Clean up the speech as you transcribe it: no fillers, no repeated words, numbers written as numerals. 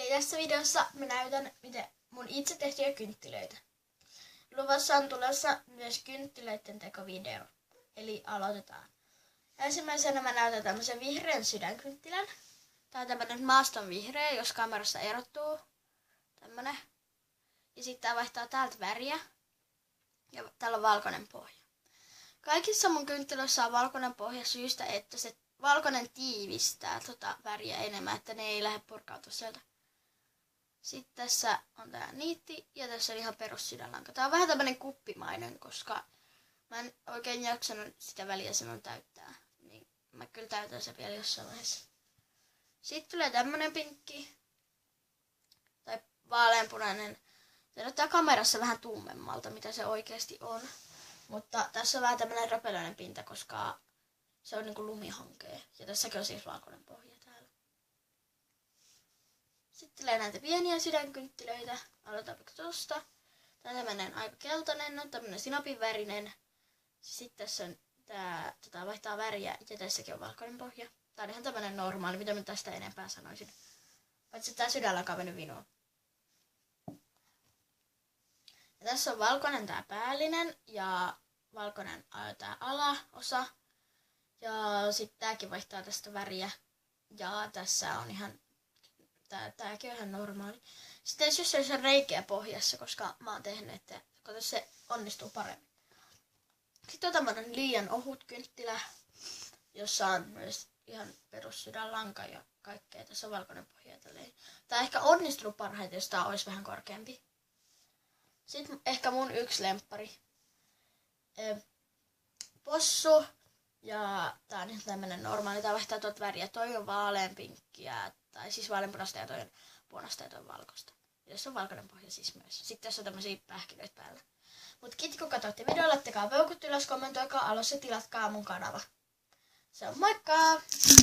Eli tässä videossa mä näytän, miten mun itse tehtyjä kynttilöitä. Luvassa on tulossa myös kynttilöiden tekovideo. Eli aloitetaan. Ensimmäisenä mä näytän tämmösen vihreän sydänkynttilän. Tää on tämmönen maaston vihreä, jos kamerasta erottuu. Tämmönen. Ja sitten tää vaihtaa täältä väriä. Ja täällä on valkoinen pohja. Kaikissa mun kynttilöissä on valkoinen pohja syystä, että se valkoinen tiivistää väriä enemmän, että ne ei lähde purkautua sieltä. Sitten tässä on tää niitti ja tässä on ihan perus sydänlanka. Tää on vähän tämmönen kuppimainen, koska mä en oikein jaksanut sitä väliä sanon täyttää. Niin mä kyllä täytän se vielä jossain vaiheessa. Sitten tulee tämmönen pinkki. Tai vaaleanpunainen. Se näyttää kamerassa vähän tummemmalta, mitä se oikeasti on. Mutta tässä on vähän tämmönen röpelöinen pinta, koska se on niinku lumihankea. Ja tässäkin on siis valkoinen pohja täällä. Sitten tulee näitä pieniä sydänkynttilöitä. Aloitetaanpa tosta. Tää on tämmönen aika keltainen, on tämmönen sinapinvärinen. Sitten tässä on tää vaihtaa väriä ja tässäkin on valkoinen pohja. Tää on ihan tämmönen normaali, mitä mä tästä enempää sanoisin. Paitsi tää sydänlanka on mennyt vinuun. Ja tässä on valkoinen tää päällinen ja valkoinen tää alaosa. Ja sitten tääkin vaihtaa tästä väriä. Ja tässä on ihan, tääkin on ihan normaali. Sitten jos se on reikiä pohjassa, koska mä oon tehnyt, että se onnistuu paremmin. Sitten on tämmönen liian ohut kynttilä, jossa on myös ihan perus sydänlanka ja kaikkea. Tässä on valkoinen pohja tälleen. Tää ehkä onnistunut parhaiten, jos tää olisi vähän korkeampi. Sitten ehkä mun yksi lemppari. Possu. Ja tää on ihan tämmönen normaali. Tää vaihtaa tuolta väriä. Toi on vaaleanpinkkiä. Tai siis vaaleanpunaista ja toi on punaista ja toi on valkoista. Ja tässä on valkoinen pohja siis myös. Sitten tässä on tämmösiä pähkinöitä päällä. Mut kiitos kun katsoitte videoa. Laittakaa peukut ylös, kommentoikaa alussa ja tilatkaa mun kanava. Se on moikka!